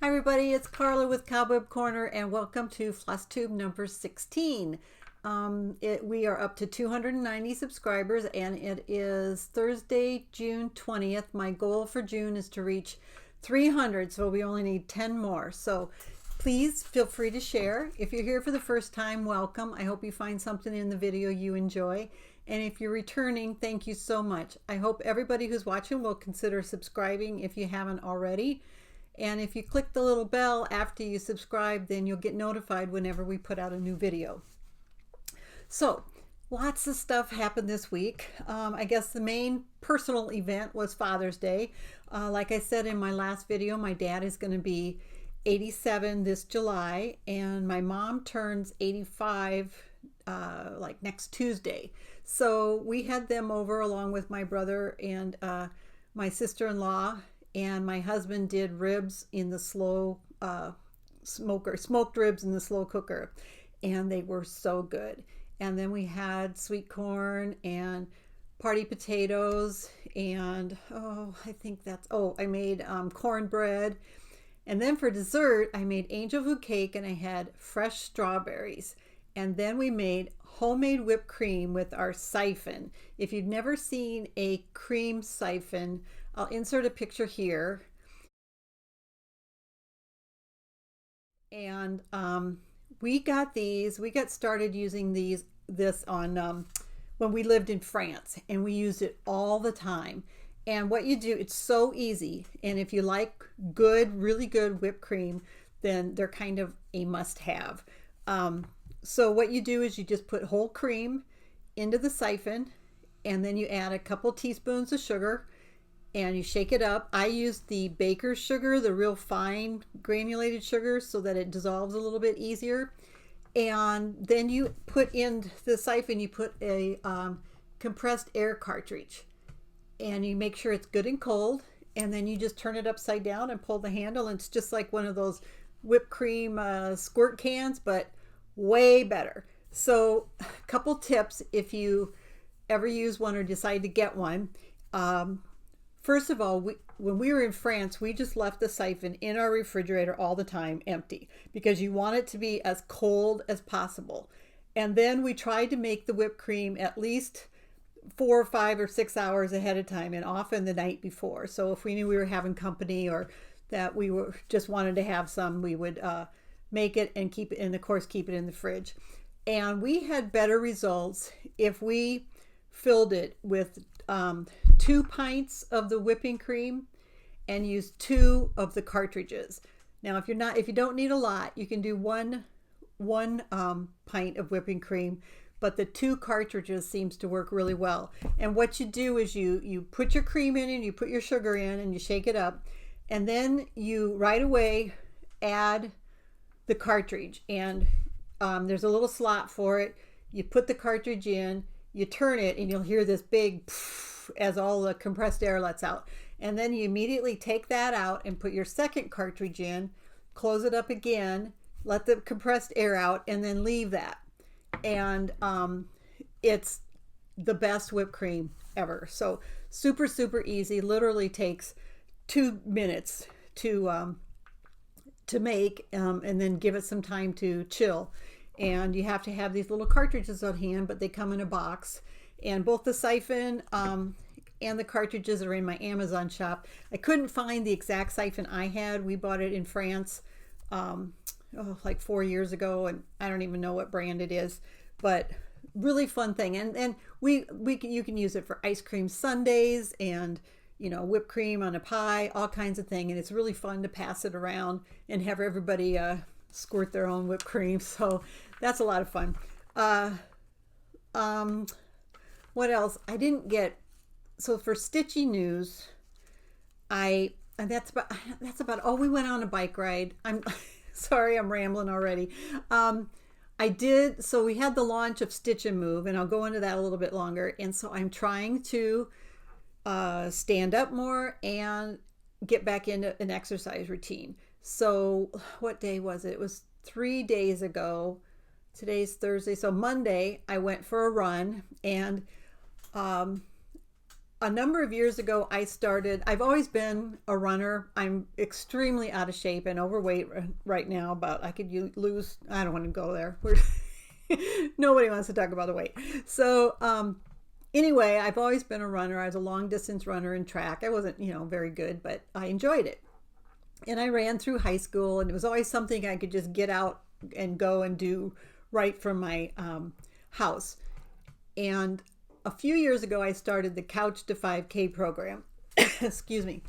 Hi everybody, it's Carla with Cobweb Corner and welcome to FlossTube number 16. We are up to 290 subscribers and it is Thursday, June 20th. My goal for June is to reach 300, so we only need 10 more. So please feel free to share. If you're here for the first time, welcome. I hope you find something in the video you enjoy. And if you're returning, thank you so much. I hope everybody who's watching will consider subscribing if you haven't already. And if you click the little bell after you subscribe, then you'll get notified whenever we put out a new video. So lots of stuff happened this week. I guess the main personal event was Father's Day. Like I said in my last video, my dad is going to be 87 this July, and my mom turns 85 like next Tuesday. So we had them over along with my brother and my sister-in-law. And my husband did ribs in the slow smoked ribs in the slow cooker, and they were so good. And then we had sweet corn and party potatoes, and I made cornbread. And then for dessert, I made angel food cake, and I had fresh strawberries. And then we made homemade whipped cream with our siphon. If you've never seen a cream siphon, I'll insert a picture here. And we got started using this on when we lived in France, and we used it all the time. And what you do, it's so easy. And if you like really good whipped cream, then they're kind of a must-have. So what you do is you just put whole cream into the siphon, and then you add a couple teaspoons of sugar, and you shake it up. I use the baker's sugar, the real fine granulated sugar, so that it dissolves a little bit easier. And then you put in the siphon, you put a compressed air cartridge, and you make sure it's good and cold, and then you just turn it upside down and pull the handle, and it's just like one of those whipped cream squirt cans, but way better. So a couple tips if you ever use one or decide to get one. First of all, when we were in France, we just left the siphon in our refrigerator all the time empty, because you want it to be as cold as possible. And then we tried to make the whipped cream at least 4 or 5 or 6 hours ahead of time, and often the night before. So if we knew we were having company or that we were just wanted to have some, we would make it and keep it, and of course keep it in the fridge. And we had better results if we filled it with 2 pints of the whipping cream and use 2 of the cartridges. Now, if you don't need a lot, you can do one pint of whipping cream, but the 2 cartridges seems to work really well. And what you do is you put your cream in and you put your sugar in and you shake it up, and then you right away add the cartridge, and there's a little slot for it. You put the cartridge in, you turn it, and you'll hear this big poof as all the compressed air lets out. And then you immediately take that out and put your second cartridge in, close it up again, let the compressed air out, and then leave that. And it's the best whipped cream ever. So super, super easy. Literally takes 2 minutes to make, and then give it some time to chill. And you have to have these little cartridges on hand, but they come in a box. And both the siphon and the cartridges are in my Amazon shop. I couldn't find the exact siphon I had. We bought it in France like 4 years ago, and I don't even know what brand it is, but really fun thing. And you can use it for ice cream sundaes and whipped cream on a pie, all kinds of things. And it's really fun to pass it around and have everybody squirt their own whipped cream. So that's a lot of fun. What else? I didn't get, so for Stitchy news, that's about all. We went on a bike ride. I'm sorry, I'm rambling already. So we had the launch of Stitch and Move, and I'll go into that a little bit longer. And so I'm trying to stand up more and get back into an exercise routine. So what day was it? It was 3 days ago. Today's Thursday. So Monday I went for a run, and a number of years ago, I've always been a runner. I'm extremely out of shape and overweight right now, but I could lose, I don't want to go there. Nobody wants to talk about the weight. So anyway, I've always been a runner. I was a long distance runner in track. I wasn't, very good, but I enjoyed it. And I ran through high school, and it was always something I could just get out and go and do right from my house. And a few years ago, I started the Couch to 5K program. Excuse me.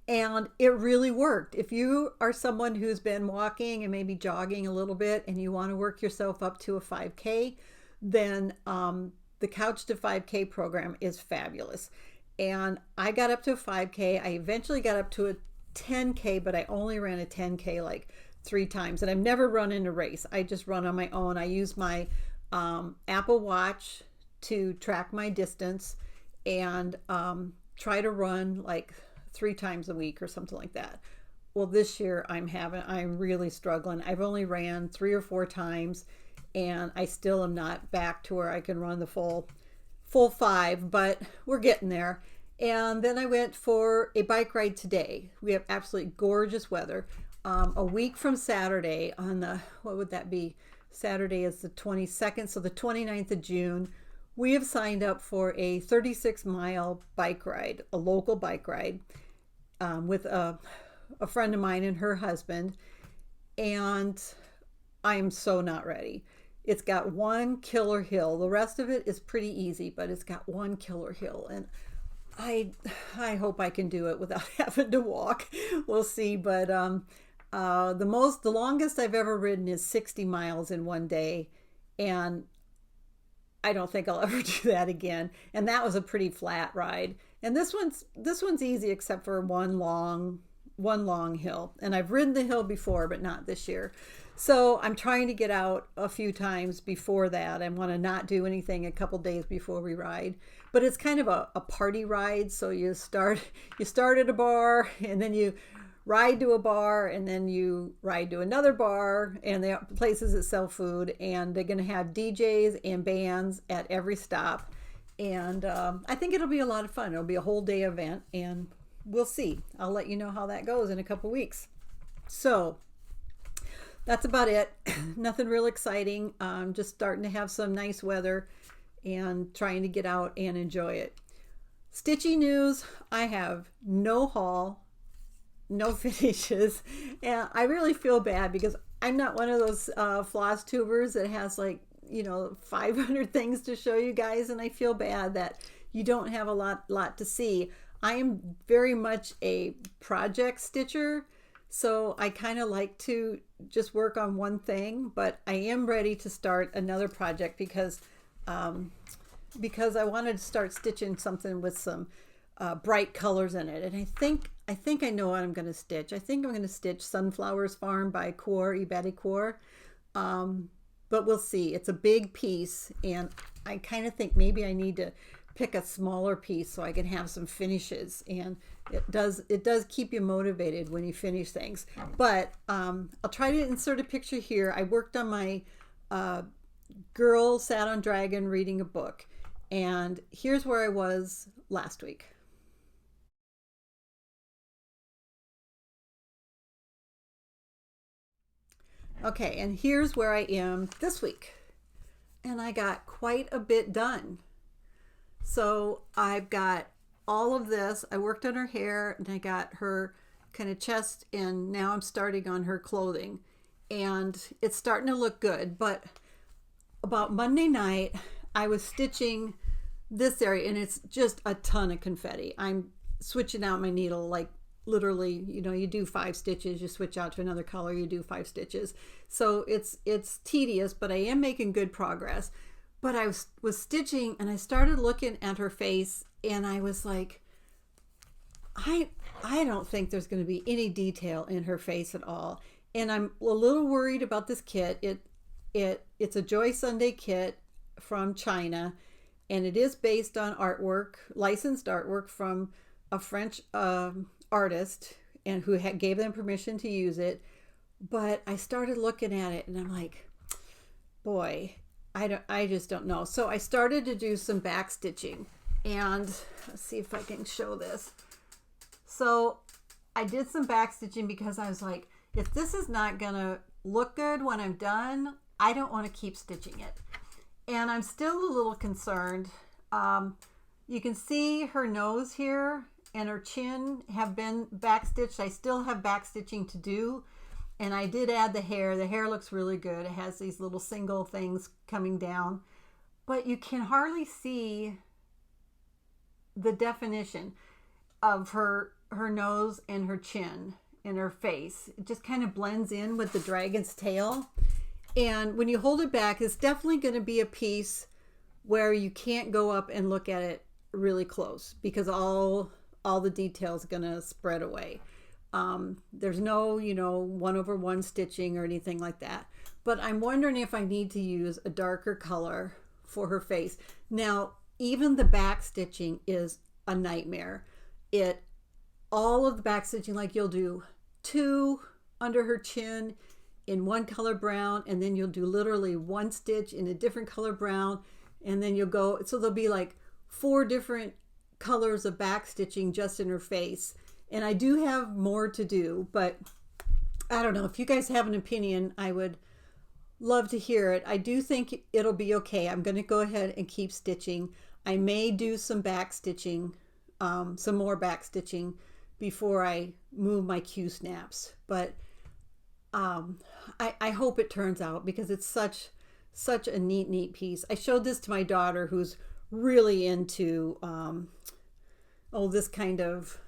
And it really worked. If you are someone who's been walking and maybe jogging a little bit and you want to work yourself up to a 5K, then the Couch to 5K program is fabulous. And I got up to a 5K. I eventually got up to a 10K, but I only ran a 10K like 3 times. And I've never run in a race. I just run on my own. I use my Apple Watch to track my distance and try to run like 3 times a week or something like that. Well, this year I'm really struggling. I've only ran 3 or 4 times, and I still am not back to where I can run the full 5, but we're getting there. And then I went for a bike ride today. We have absolutely gorgeous weather. A week from Saturday on what would that be? Saturday is the 22nd, so the 29th of June. We have signed up for a 36-mile bike ride, a local bike ride, with a friend of mine and her husband. And I am so not ready. It's got one killer hill. The rest of it is pretty easy, but it's got one killer hill. And I hope I can do it without having to walk. We'll see. But the longest I've ever ridden is 60 miles in one day. And I don't think I'll ever do that again. And that was a pretty flat ride. And this one's easy except for one long hill. And I've ridden the hill before, but not this year. So I'm trying to get out a few times before that. I want to not do anything a couple days before we ride. But it's kind of a party ride. So you start at a bar, and then you ride to a bar, and then you ride to another bar, and the places that sell food, and they're going to have DJs and bands at every stop. And I think it'll be a lot of fun. It'll be a whole day event, and we'll see. I'll let you know how that goes in a couple weeks. So that's about it. Nothing real exciting. Just starting to have some nice weather and trying to get out and enjoy it. Stitchy news, I have no haul, no finishes, and I really feel bad because I'm not one of those floss tubers that has 500 things to show you guys, and I feel bad that you don't have a lot to see. I am very much a project stitcher, so I kind of like to just work on one thing, but I am ready to start another project because I wanted to start stitching something with some bright colors in it. And I think I know what I'm going to stitch. I think I'm going to stitch Sunflowers Farm by Iberi Core. But we'll see. It's a big piece, and I kind of think maybe I need to pick a smaller piece so I can have some finishes. And it does keep you motivated when you finish things. But I'll try to insert a picture here. I worked on my Girl Sat on Dragon reading a book, and here's where I was last week. Okay, and here's where I am this week. And I got quite a bit done. So I've got all of this. I worked on her hair, and I got her kind of chest, and now I'm starting on her clothing. And it's starting to look good. But about Monday night, I was stitching this area, and it's just a ton of confetti. I'm switching out my needle like literally, you do 5 stitches, you switch out to another color, you do 5 stitches. So it's tedious, but I am making good progress. But I was stitching, and I started looking at her face, and I was like, I don't think there's going to be any detail in her face at all. And I'm a little worried about this kit. It's a Joy Sunday kit from China, and it is based on artwork, licensed artwork from a French artist, and who gave them permission to use it. But I started looking at it, and I'm like, boy, I just don't know. So I started to do some back stitching, And let's see if I can show this. So I did some back stitching because I was like, if this is not gonna look good when I'm done, I don't want to keep stitching it. And I'm still a little concerned. You can see her nose here and her chin have been back stitched. I still have back stitching to do. And I did add the hair. The hair looks really good. It has these little single things coming down, but you can hardly see the definition of her nose and her chin and her face. It just kind of blends in with the dragon's tail. And when you hold it back, it's definitely going to be a piece where you can't go up and look at it really close because all the details are going to spread away. There's no, 1/1 stitching or anything like that. But I'm wondering if I need to use a darker color for her face. Now, even the back stitching is a nightmare. All of the back stitching, like you'll do 2 under her chin in one color brown, and then you'll do literally 1 stitch in a different color brown, and then you'll go, so there'll be like 4 different colors of back stitching just in her face. And I do have more to do, but I don't know. If you guys have an opinion, I would love to hear it. I do think it'll be okay. I'm going to go ahead and keep stitching. I may do some back stitching, some more back stitching before I move my Q snaps. But I hope it turns out because it's such a neat piece. I showed this to my daughter who's really into this kind of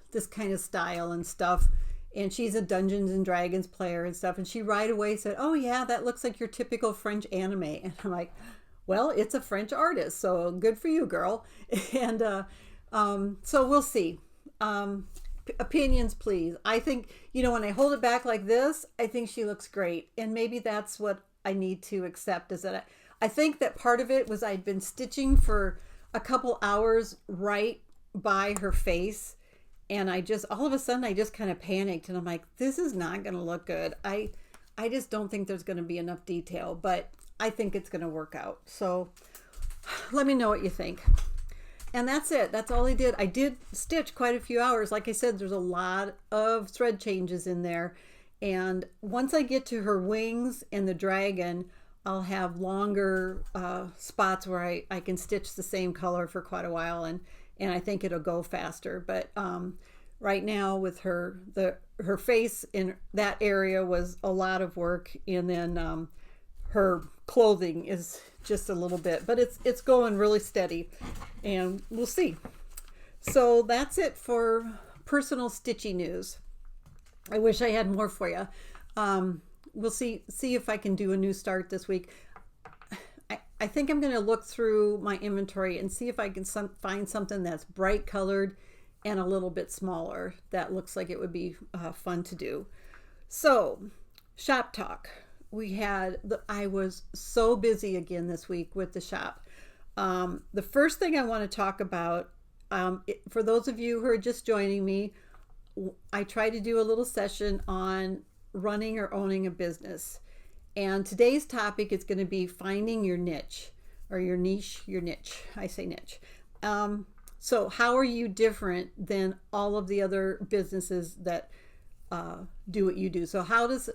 style and stuff, and she's a Dungeons and Dragons player and stuff, and she right away said, oh yeah, that looks like your typical French anime. And I'm like, well, it's a French artist, so good for you, girl. And so we'll see. Opinions, please. I think, when I hold it back like this, I think she looks great, and maybe that's what I need to accept, is that I think that part of it was I'd been stitching for a couple hours right by her face, and all of a sudden I just kind of panicked, and I'm like, this is not going to look good. I just don't think there's going to be enough detail, but I think it's going to work out. So let me know what you think. And that's it. That's all I did. I did stitch quite a few hours. Like I said, there's a lot of thread changes in there. And once I get to her wings and the dragon, I'll have longer spots where I can stitch the same color for quite a while. And I think it'll go faster. But right now with her face in that area was a lot of work. And then her clothing is just a little bit, but it's going really steady, and we'll see. So that's it for personal stitchy news. I wish I had more for you. We'll see if I can do a new start this week. I think I'm going to look through my inventory and see if I can find something that's bright colored and a little bit smaller. That looks like it would be fun to do. So, shop talk. I was so busy again this week with the shop. The first thing I want to talk about, for those of you who are just joining me, I try to do a little session on running or owning a business. And today's topic is going to be finding your niche, or your niche. I say niche. So how are you different than all of the other businesses that do what you do? So how does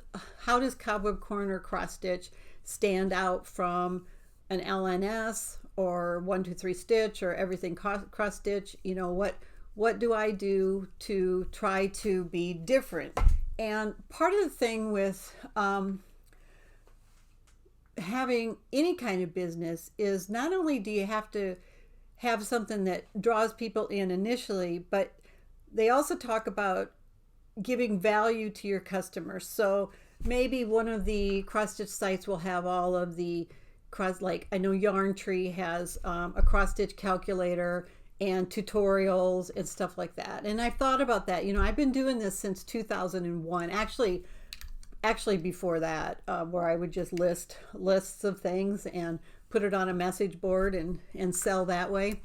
Cobweb Corner cross stitch stand out from an LNS or 1 2 3 stitch or everything cross stitch? What do I do to try to be different? And part of the thing with having any kind of business is not only do you have to have something that draws people in initially, but they also talk about giving value to your customers. So maybe one of the cross stitch sites will have all of the like I know Yarn Tree has a cross stitch calculator and tutorials and stuff like that. And I've thought about that. I've been doing this since 2001. Actually before that, where I would just list lists of things and put it on a message board and sell that way.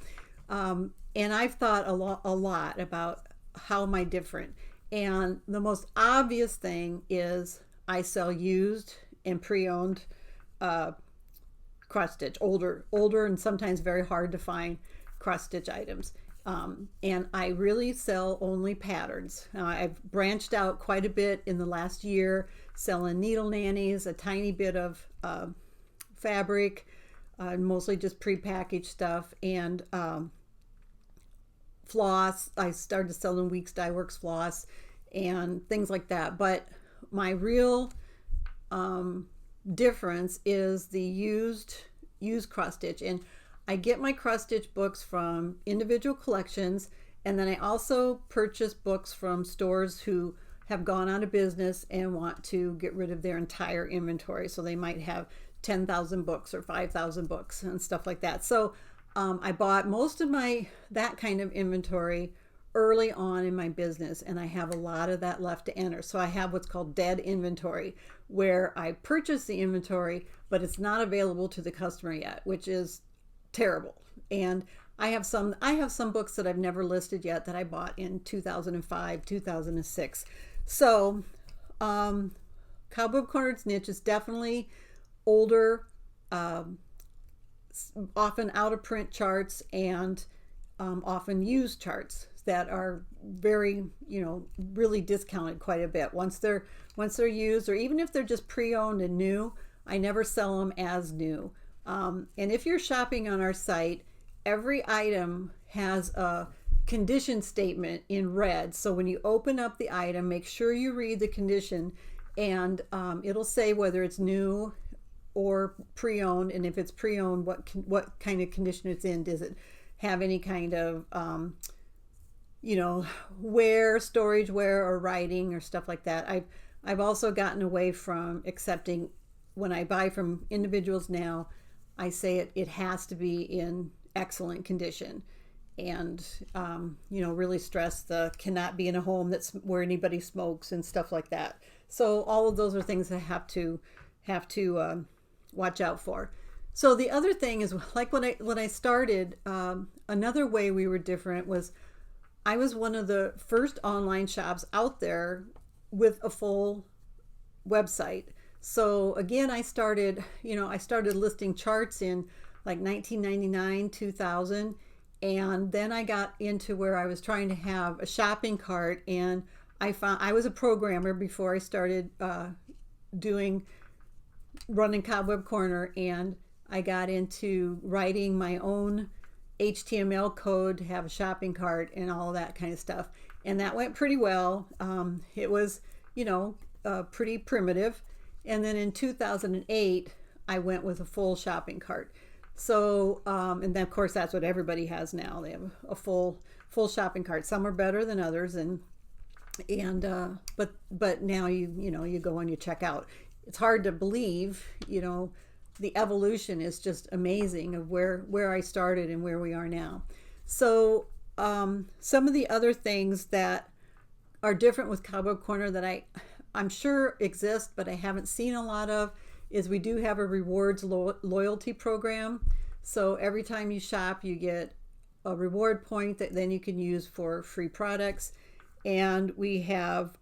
And I've thought a lot about how am I different. And the most obvious thing is I sell used and pre-owned cross stitch, older and sometimes very hard to find cross stitch items. And I really sell only patterns. I've branched out quite a bit in the last year, selling needle nannies, a tiny bit of fabric, mostly just prepackaged stuff, and floss. I started selling Weeks Dye Works floss and things like that. But my real difference is the used cross stitch. And I get my cross stitch books from individual collections, and then I also purchase books from stores who have gone out of business and want to get rid of their entire inventory. So they might have 10,000 books or 5,000 books and stuff like that. So I bought most of that kind of inventory early on in my business, and I have a lot of that left to enter. So I have what's called dead inventory, where I purchase the inventory, but it's not available to the customer yet, which is terrible. And I have some books that I've never listed yet that I bought in 2005, 2006. So Cobweb Cornered's niche is definitely older, often out of print charts, and often used charts that are very, really discounted quite a bit. Once they're used, or even if they're just pre-owned and new, I never sell them as new. And if you're shopping on our site, every item has a condition statement in red. So when you open up the item, make sure you read the condition, and it'll say whether it's new or pre-owned. And if it's pre-owned, what kind of condition it's in. Does it have any kind of storage wear or writing or stuff like that. I've also gotten away from accepting, when I buy from individuals now, I say it has to be in excellent condition, and really stress the cannot be in a home where anybody smokes and stuff like that. So all of those are things I have to watch out for. So the other thing is, like when I started, another way we were different was I was one of the first online shops out there with a full website. So again, I started listing charts in like 1999, 2000, and then I got into where I was trying to have a shopping cart, and I was a programmer before I started running Cobweb Corner, and I got into writing my own HTML code to have a shopping cart and all that kind of stuff, and that went pretty well. It was pretty primitive. And then in 2008, I went with a full shopping cart. So, and then of course that's what everybody has now. They have a full shopping cart. Some are better than others, but now you go and you check out. It's hard to believe, the evolution is just amazing of where I started and where we are now. So, some of the other things that are different with Cobweb Corner that I'm sure exist, but I haven't seen a lot of, is we do have a rewards loyalty program. So every time you shop, you get a reward point that then you can use for free products. And we have,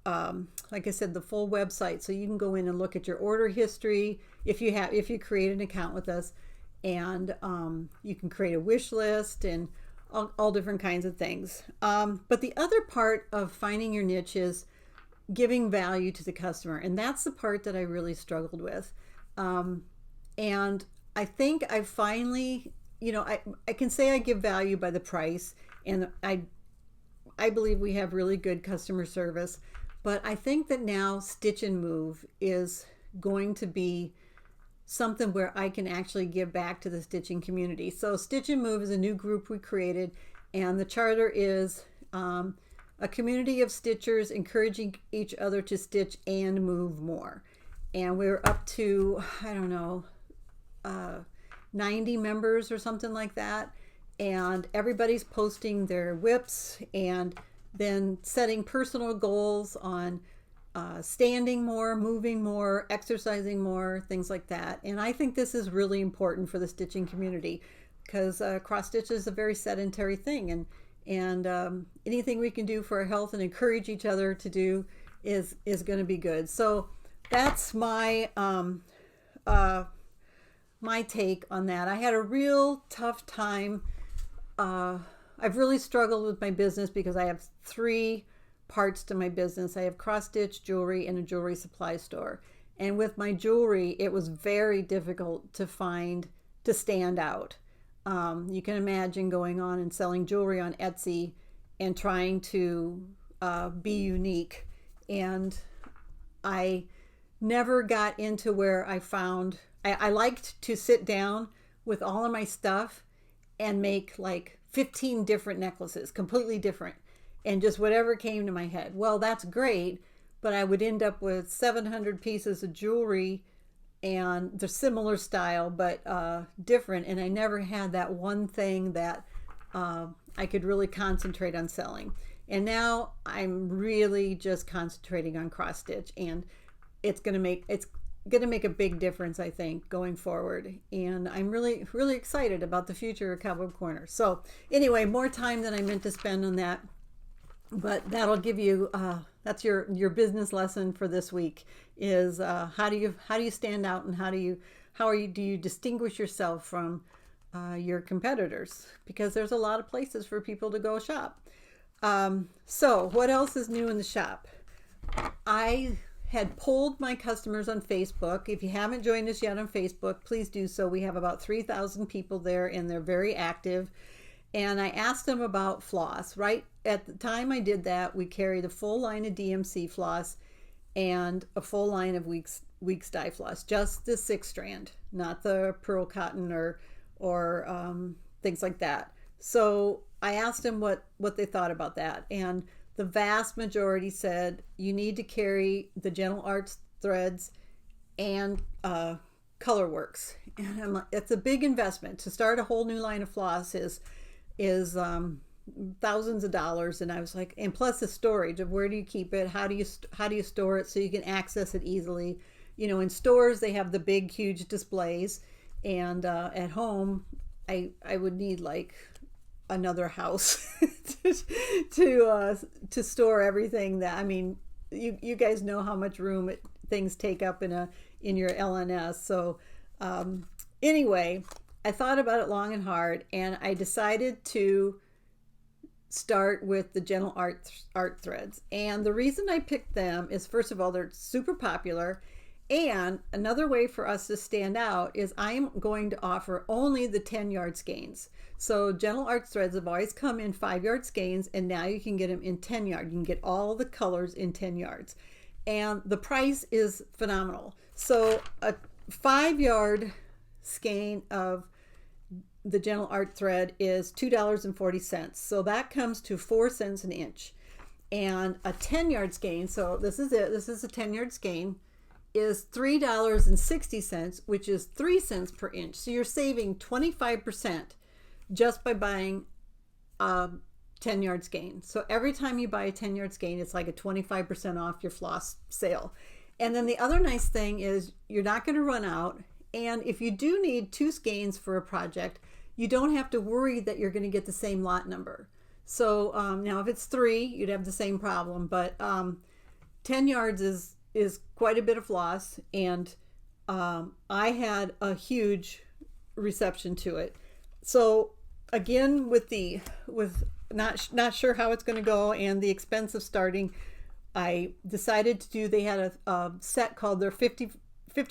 like I said, the full website, so you can go in and look at your order history if you create an account with us, and you can create a wish list and all different kinds of things. But the other part of finding your niche is giving value to the customer, and that's the part that I really struggled with. And I think I finally, I can say I give value by the price, and I believe we have really good customer service, but I think that now Stitch and Move is going to be something where I can actually give back to the stitching community. So Stitch and Move is a new group we created, and the charter is a community of stitchers encouraging each other to stitch and move more. And we're up to, 90 members or something like that. And everybody's posting their WIPs and then setting personal goals on standing more, moving more, exercising more, things like that. And I think this is really important for the stitching community, because cross stitch is a very sedentary thing, and anything we can do for our health and encourage each other to do is going to be good. So that's my my take on that. I had a real tough time I've really struggled with my business because I have three parts to my business. I have cross stitch jewelry and a jewelry supply store. And with my jewelry, it was very difficult to stand out. You can imagine going on and selling jewelry on Etsy and trying to be unique. And I never got into where I liked to sit down with all of my stuff and make like 15 different necklaces, completely different, and just whatever came to my head. Well, that's great, but I would end up with 700 pieces of jewelry and they're similar style, but different. And I never had that one thing that I could really concentrate on selling. And now I'm really just concentrating on cross stitch, and it's going to make a big difference, I think, going forward. And I'm really, really excited about the future of Cobweb Corner. So anyway, more time than I meant to spend on that, but that'll give you, that's your business lesson for this week is how do you stand out, and do you distinguish yourself from your competitors? Because there's a lot of places for people to go shop. So what else is new in the shop? I had polled my customers on Facebook. If you haven't joined us yet on Facebook, please do so. We have about 3,000 people there, and they're very active. And I asked them about floss. Right at the time I did that, we carried a full line of DMC floss and a full line of Weeks dye floss, just the 6-strand, not the pearl cotton or things like that. So I asked them what they thought about that, and the vast majority said you need to carry the Gentle Arts threads and Colorworks. And I'm like, it's a big investment to start a whole new line of floss is thousands of dollars. And I was like, and plus the storage of where do you keep it, how do you store it so you can access it easily. In stores they have the big huge displays, and at home I would need like another house to store everything. That, I mean, you guys know how much room things take up in your LNS. So anyway, I thought about it long and hard, and I decided to start with the Gentle Art threads. And the reason I picked them is, first of all, they're super popular. And another way for us to stand out is I'm going to offer only the 10-yard skeins. So Gentle Arts threads have always come in 5-yard skeins, and now you can get them in 10-yard. You can get all the colors in 10 yards. And the price is phenomenal. So a 5-yard skein of the Gentle Art thread is $2.40. So that comes to 4 cents an inch. And a 10-yard skein, so this is it, this is a 10-yard skein, is $3.60, which is 3 cents per inch. So you're saving 25% just by buying a 10-yard skein. So every time you buy a 10-yard skein, it's like a 25% off your floss sale. And then the other nice thing is you're not going to run out. And if you do need 2 skeins for a project, you don't have to worry that you're going to get the same lot number. So now if it's 3, you'd have the same problem. But 10 yards is quite a bit of floss, and I had a huge reception to it. So again, with not sure how it's going to go and the expense of starting, I decided they had a set called their 50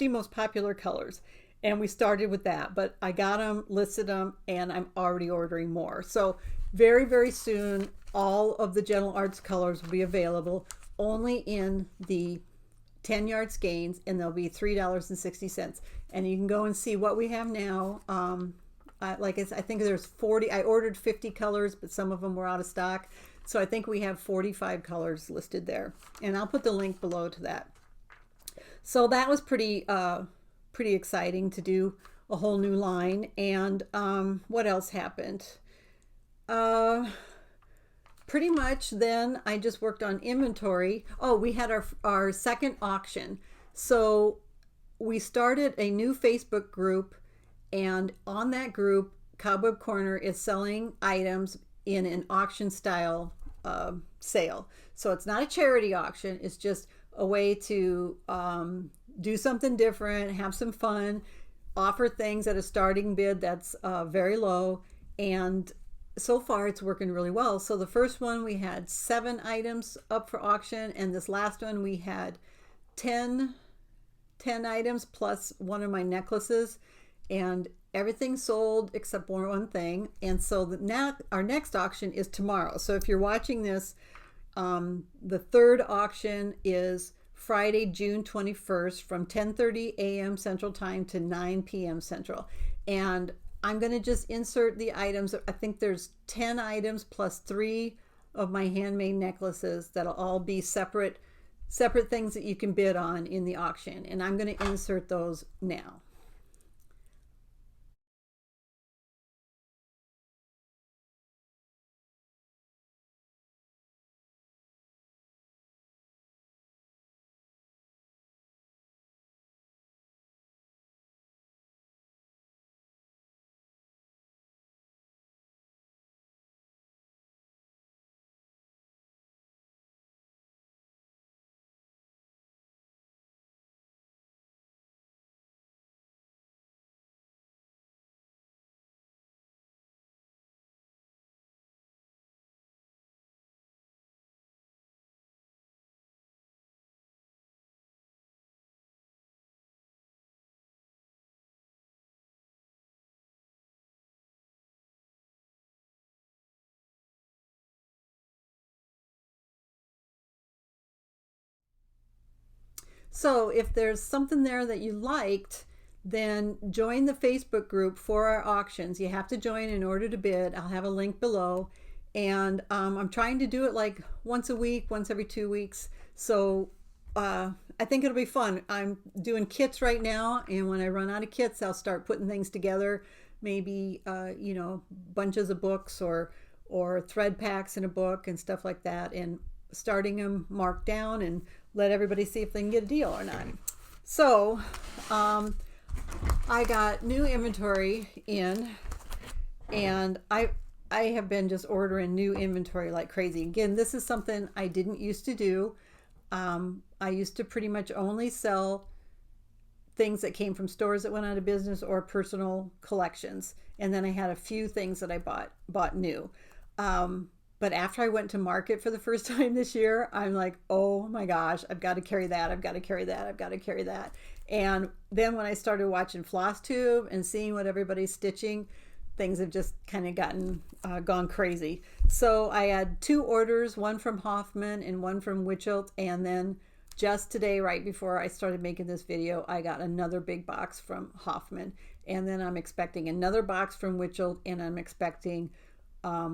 most popular colors, and we started with that. But I got them, listed them, and I'm already ordering more. So very, very soon, all of the Gentle Arts colors will be available only in the 10-yard skeins, and they'll be $3.60. And you can go and see what we have now. Like I think there's 40. I ordered 50 colors, but some of them were out of stock. So I think we have 45 colors listed there, and I'll put the link below to that. So that was pretty exciting to do a whole new line. And what else happened? Pretty much then I just worked on inventory. Oh, we had our second auction. So we started a new Facebook group, and on that group, Cobweb Corner is selling items in an auction style sale. So it's not a charity auction. It's just a way to do something different, have some fun, offer things at a starting bid that's very low, and so far it's working really well. So the first one we had 7 items up for auction, and this last one we had 10 items plus one of my necklaces, and everything sold except one thing. And so now our next auction is tomorrow. So if you're watching this, the third auction is Friday, June 21st from 10:30 a.m. Central Time to 9 p.m. Central. And I'm going to just insert the items. I think there's 10 items plus 3 of my handmade necklaces that'll all be separate things that you can bid on in the auction. And I'm going to insert those now. So if there's something there that you liked, then join the Facebook group for our auctions. You have to join in order to bid. I'll have a link below. And I'm trying to do it like once a week, once every 2 weeks. So I think it'll be fun. I'm doing kits right now, and when I run out of kits, I'll start putting things together. Maybe bunches of books or thread packs in a book and stuff like that, and starting them marked down and let everybody see if they can get a deal or not. So I got new inventory in, and I have been just ordering new inventory like crazy. Again, this is something I didn't used to do. I used to pretty much only sell things that came from stores that went out of business or personal collections. And then I had a few things that I bought new. But after I went to market for the first time this year, I'm like, oh my gosh, I've got to carry that. I've got to carry that. I've got to carry that. And then when I started watching FlossTube and seeing what everybody's stitching, things have just kind of gone crazy. So I had 2 orders, one from Hoffman and one from Witchelt. And then just today, right before I started making this video, I got another big box from Hoffman. And then I'm expecting another box from Witchelt, and I'm expecting a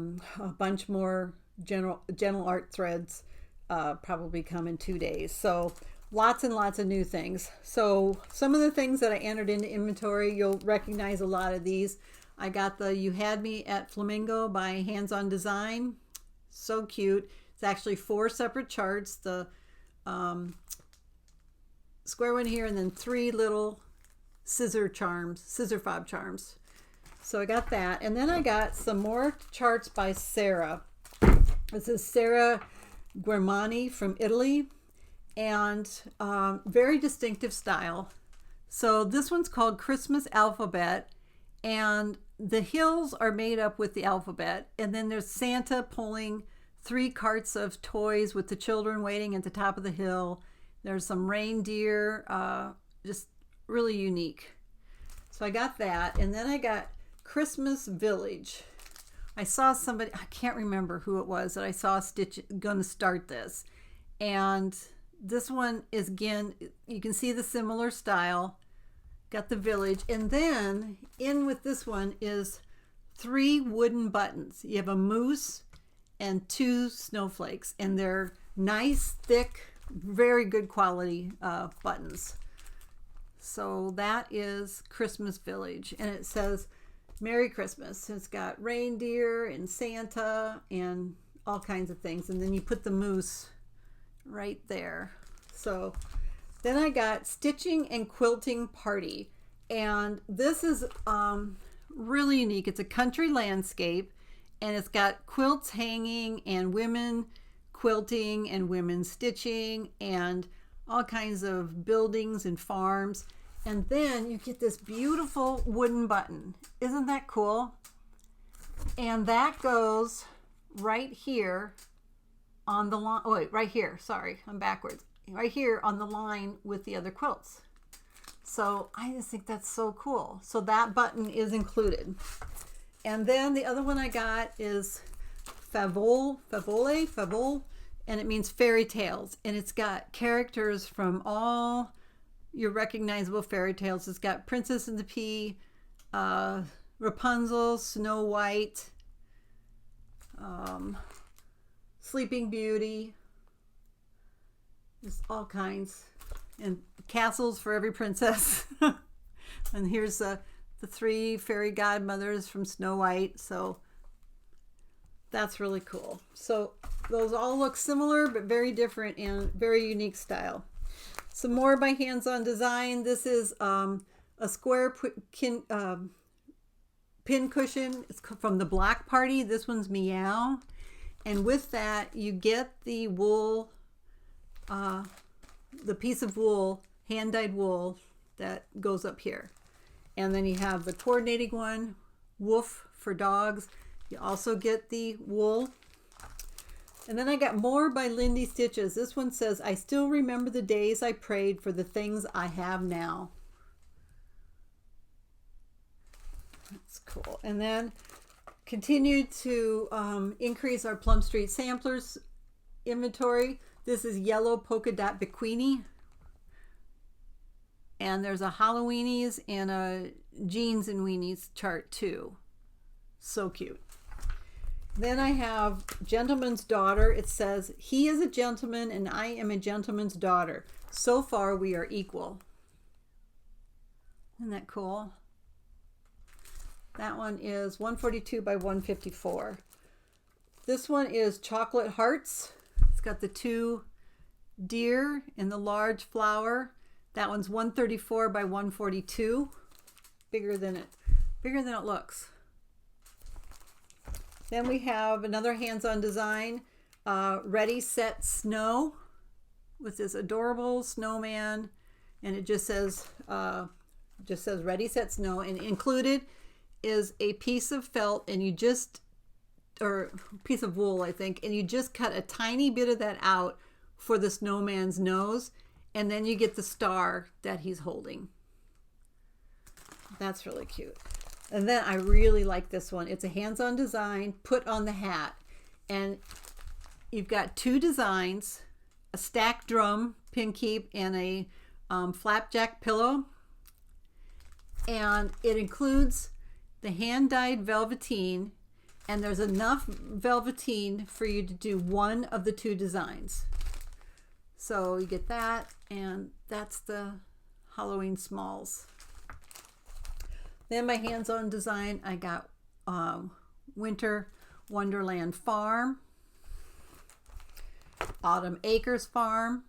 bunch more gentle art threads probably come in 2 days. So lots and lots of new things. So some of the things that I entered into inventory, you'll recognize a lot of these. I got the You Had Me at Flamingo by Hands On Design. So cute. It's actually 4 separate charts. The square one here, and then 3 little scissor fob charms. So I got that. And then I got some more charts by Sarah. This is Sarah Guermani from Italy, and very distinctive style. So this one's called Christmas Alphabet, and the hills are made up with the alphabet. And then there's Santa pulling 3 carts of toys with the children waiting at the top of the hill. There's some reindeer, just really unique. So I got that. And then I got Christmas Village. I saw somebody, I can't remember who it was, that I saw gonna start this. And this one is, again, you can see the similar style. Got the village. And then in with this one is 3 wooden buttons. You have a moose and 2 snowflakes, and they're nice, thick, very good quality buttons. So that is Christmas Village, and it says Merry Christmas. It's got reindeer and Santa and all kinds of things, and then you put the moose right there. So then I got Stitching and Quilting Party, and this is really unique. It's a country landscape, and it's got quilts hanging and women quilting and women stitching and all kinds of buildings and farms. And then you get this beautiful wooden button. Isn't that cool? And that goes right here on the line. Oh, wait, right here. Sorry, I'm backwards. Right here on the line with the other quilts. So I just think that's so cool. So that button is included. And then the other one I got is Favole, and it means fairy tales. And it's got characters from all your recognizable fairy tales. It's got Princess and the Pea, Rapunzel, Snow White, Sleeping Beauty. There's all kinds. And castles for every princess. And here's the 3 fairy godmothers from Snow White. So that's really cool. So those all look similar but very different and very unique style. Some more by Hands-On Design. This is a square pin cushion. It's from the Block Party. This one's Meow. And with that, you get the wool, the piece of wool, hand-dyed wool that goes up here. And then you have the coordinating one, Woof for dogs. You also get the wool. And then I got more by Lindy Stitches. This one says, I still remember the days I prayed for the things I have now. That's cool. And then continued to increase our Plum Street Samplers inventory. This is yellow polka dot bikini. And there's a Halloweenies and a jeans and weenies chart too. So cute. Then I have Gentleman's Daughter. It says, he is a gentleman and I am a gentleman's daughter. So far we are equal. Isn't that cool? That one is 142 by 154. This one is Chocolate Hearts. It's got the 2 deer and the large flower. That one's 134 by 142. Bigger than it looks. Then we have another Hands-On Design, Ready, Set, Snow, with this adorable snowman, and it just says Ready, Set, Snow, and included is a piece of felt, and you just, or piece of wool, I think, and you just cut a tiny bit of that out for the snowman's nose, and then you get the star that he's holding. That's really cute. And then I really like this one. It's a Hands-On Design, Put on the Hat. And you've got 2 designs, a stack drum, pin keep, and a flapjack pillow. And it includes the hand-dyed velveteen, and there's enough velveteen for you to do one of the 2 designs. So you get that, and that's the Halloween smalls. Then my Hands-On Design, I got Winter Wonderland Farm, Autumn Acres Farm,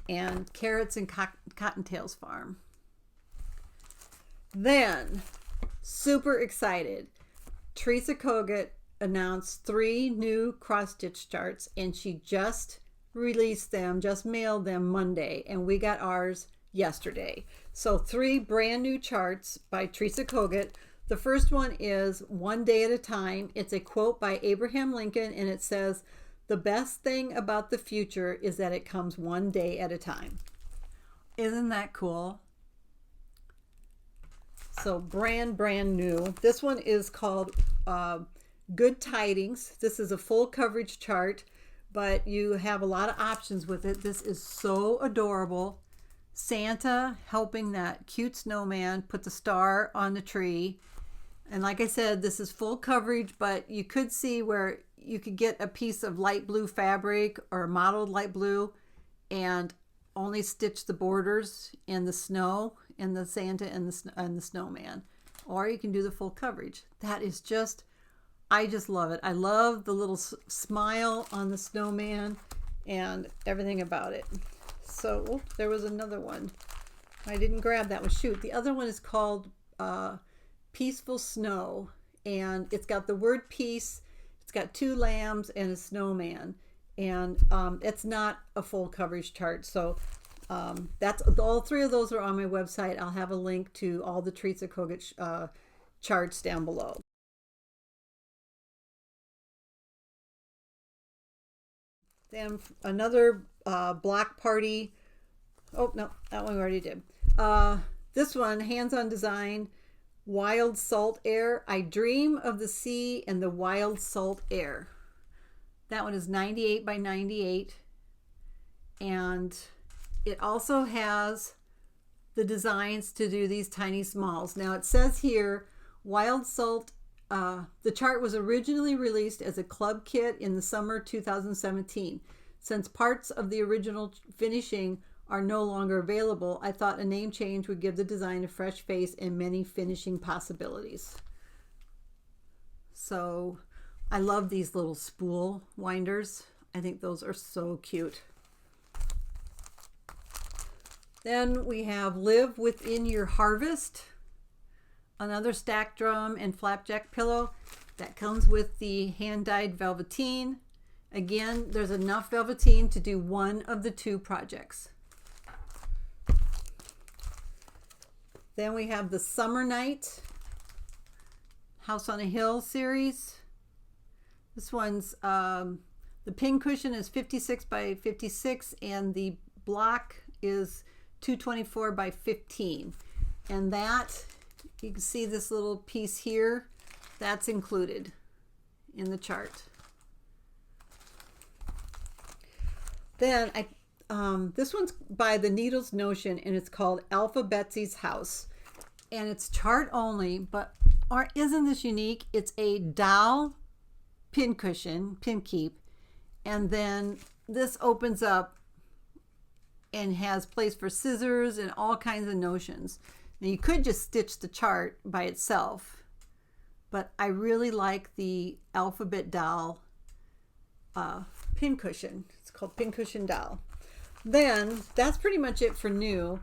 and Carrots and Cottontails Farm. Then, super excited, Teresa Kogut announced 3 new cross-stitch charts, and she just released them, just mailed them Monday, and we got ours yesterday. So 3 brand new charts by Teresa Kogut. The first one is One Day at a Time. It's a quote by Abraham Lincoln, and it says, the best thing about the future is that it comes one day at a time. Isn't that cool? So brand new. This one is called Good Tidings. This is a full coverage chart, but you have a lot of options with it. This is so adorable. Santa helping that cute snowman put the star on the tree. And like I said, this is full coverage, but you could see where you could get a piece of light blue fabric or mottled light blue and only stitch the borders in the snow and the Santa and the snowman. Or you can do the full coverage. That is just, I just love it. I love the little smile on the snowman and everything about it. So there was another one. I didn't grab that one. Shoot. The other one is called Peaceful Snow. And it's got the word peace. It's got 2 lambs and a snowman. And it's not a full coverage chart. So that's all 3 of those are on my website. I'll have a link to all the Teresa Kogut charts down below. Then another block party. Oh, no, that one we already did. This one, hands-on design, wild salt air. I dream of the sea and the wild salt air. That one is 98 by 98. And it also has the designs to do these tiny smalls. Now it says here, wild salt. The chart was originally released as a club kit in the summer 2017. Since parts of the original finishing are no longer available, I thought a name change would give the design a fresh face and many finishing possibilities. So I love these little spool winders. I think those are so cute. Then we have Live Within Your Harvest. Another stack drum and flapjack pillow that comes with the hand-dyed velveteen. Again, there's enough velveteen to do one of the two projects. Then we have the Summer Night House on a Hill series. This one's, the pin cushion is 56 by 56 and the block is 224 by 15. And that, you can see this little piece here, that's included in the chart. Then this one's by the Needles Notion and it's called Alpha Betsy's House. And it's chart only, but isn't this unique? It's a dowel pin cushion, pin keep, and then this opens up and has place for scissors and all kinds of notions. Now you could just stitch the chart by itself, but I really like the alphabet dowel pin cushion. It's called Pin Cushion Dowel. Then that's pretty much it for new.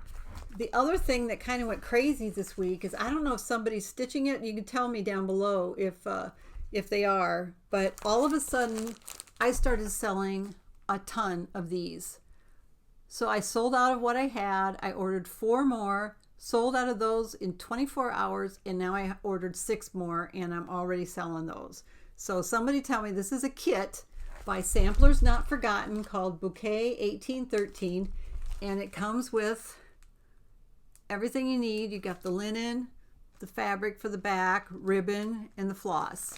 The other thing that kind of went crazy this week is, I don't know if somebody's stitching it. You can tell me down below if they are, but all of a sudden I started selling a ton of these. So I sold out of what I had. I ordered 4 more, sold out of those in 24 hours, and now I ordered 6 more and I'm already selling those. So somebody tell me this is a kit by Samplers Not Forgotten called Bouquet 1813, and it comes with everything you need. You got the linen, the fabric for the back, ribbon, and the floss.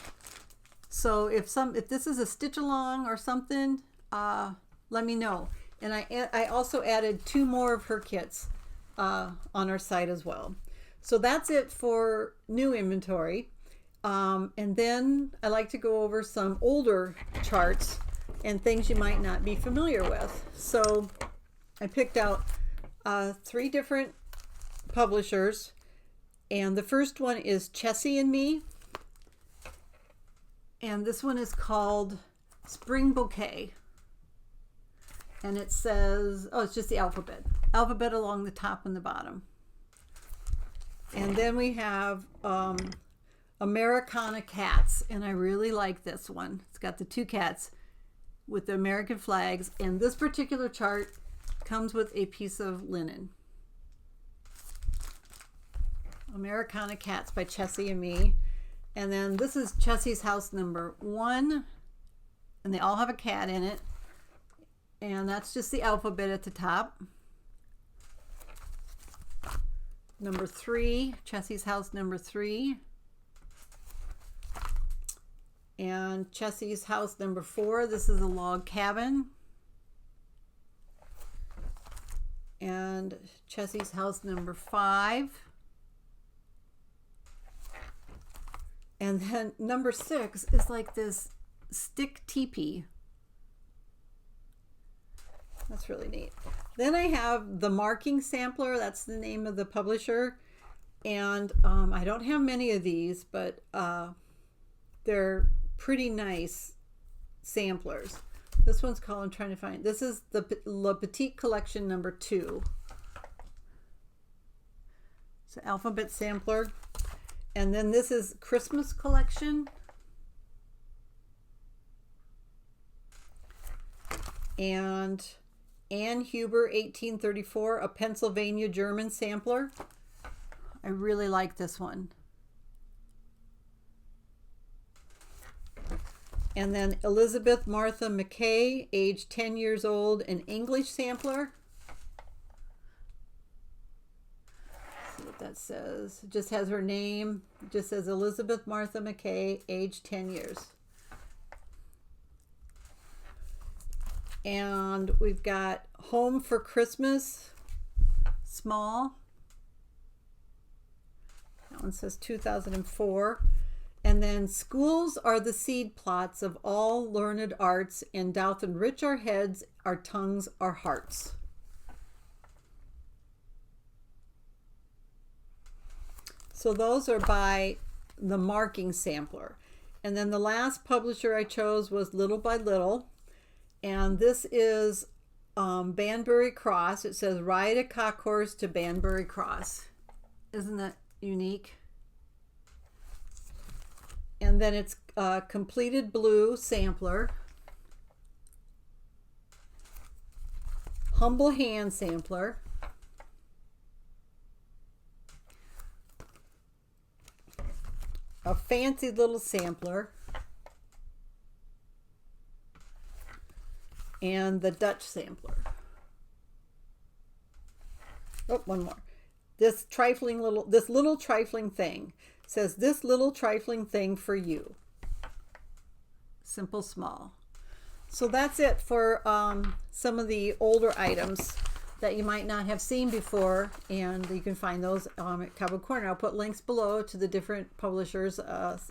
So if this is a stitch along or something, let me know. And I also added 2 more of her kits on our site as well. So that's it for new inventory. And then I like to go over some older charts and things you might not be familiar with. So I picked out 3 different publishers, and the first one is Chessie and Me, and this one is called Spring Bouquet, and it says, oh, it's just the alphabet along the top and the bottom. And then we have Americana Cats, and I really like this one. It's got the 2 cats with the American flags, and this particular chart comes with a piece of linen. Americana Cats by Chessie and Me. And then this is Chessie's house number 1, and they all have a cat in it, and that's just the alphabet at the top. Number 3, Chessie's house number 3. And Chessie's house number 4, this is a log cabin. And Chessie's house number 5. And then number 6 is like this stick teepee. That's really neat. Then I have the Marking Sampler. That's the name of the publisher. And I don't have many of these, but they're pretty nice samplers. This one's called, I'm trying to find, this is the Le Petit Collection number 2. It's an alphabet sampler. And then this is Christmas Collection. And Ann Huber 1834, a Pennsylvania German sampler. I really like this one. And then Elizabeth Martha McKay, age 10 years old, an English sampler. Let's see what that says. It just has her name. It just says Elizabeth Martha McKay, age 10 years. And we've got Home for Christmas, small. That one says 2004. And then schools are the seed plots of all learned arts, and doth enrich our heads, our tongues, our hearts. So those are by the Marking Sampler. And then the last publisher I chose was Little by Little. And this is Banbury Cross. It says ride a cock horse to Banbury Cross. Isn't that unique? And then it's completed blue sampler, humble hand sampler, a fancy little sampler, and the Dutch sampler. Oh, one more. This little trifling thing says, this little trifling thing for you. Simple, small. So that's it for some of the older items that you might not have seen before, and you can find those at Cobweb Corner. I'll put links below to the different publishers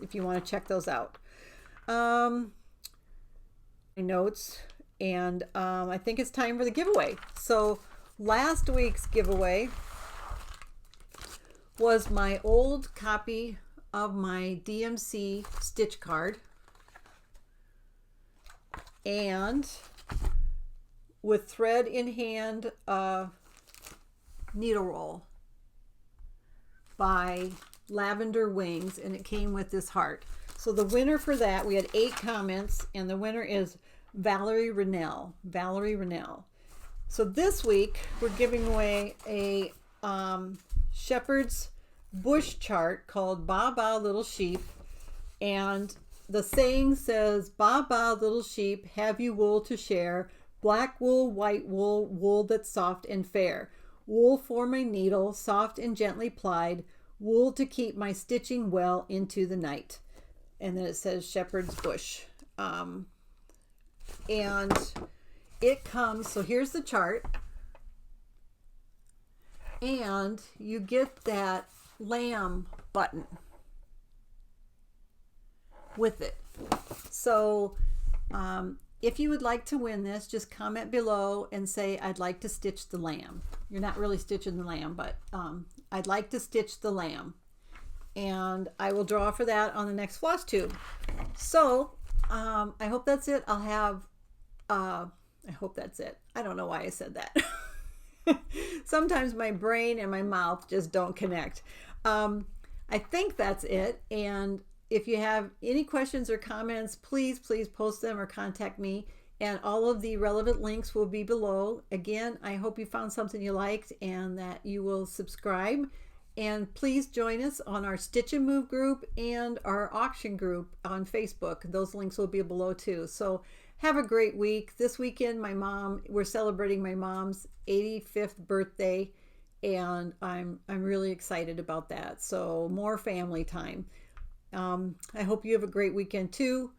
if you want to check those out. My notes, and I think it's time for the giveaway. So last week's giveaway was my old copy of my DMC stitch card, and with thread in hand needle roll by Lavender Wings, and it came with this heart. So the winner for that, we had 8 comments, and the winner is Valerie Rennell. Valerie Rennell. So this week we're giving away a shepherd's bush chart called Ba Ba Little Sheep, and the saying says, Ba Ba Little Sheep, have you wool to share? Black wool, white wool, wool that's soft and fair. Wool for my needle, soft and gently plied. Wool to keep my stitching well into the night. And then it says shepherd's bush. And it comes, so here's the chart. And you get that lamb button with it. So if you would like to win this, just comment below and say, I'd like to stitch the lamb. You're not really stitching the lamb, but I'd like to stitch the lamb. And I will draw for that on the next FlossTube. So I hope that's it. I'll have, I hope that's it. I don't know why I said that. Sometimes my brain and my mouth just don't connect. I think that's it. And if you have any questions or comments, please post them or contact me. And all of the relevant links will be below. Again, I hope you found something you liked and that you will subscribe. And please join us on our Stitch and Move group and our auction group on Facebook. Those links will be below too. So have a great week. This weekend, we're celebrating my mom's 85th birthday, and I'm really excited about that. So more family time. I hope you have a great weekend too.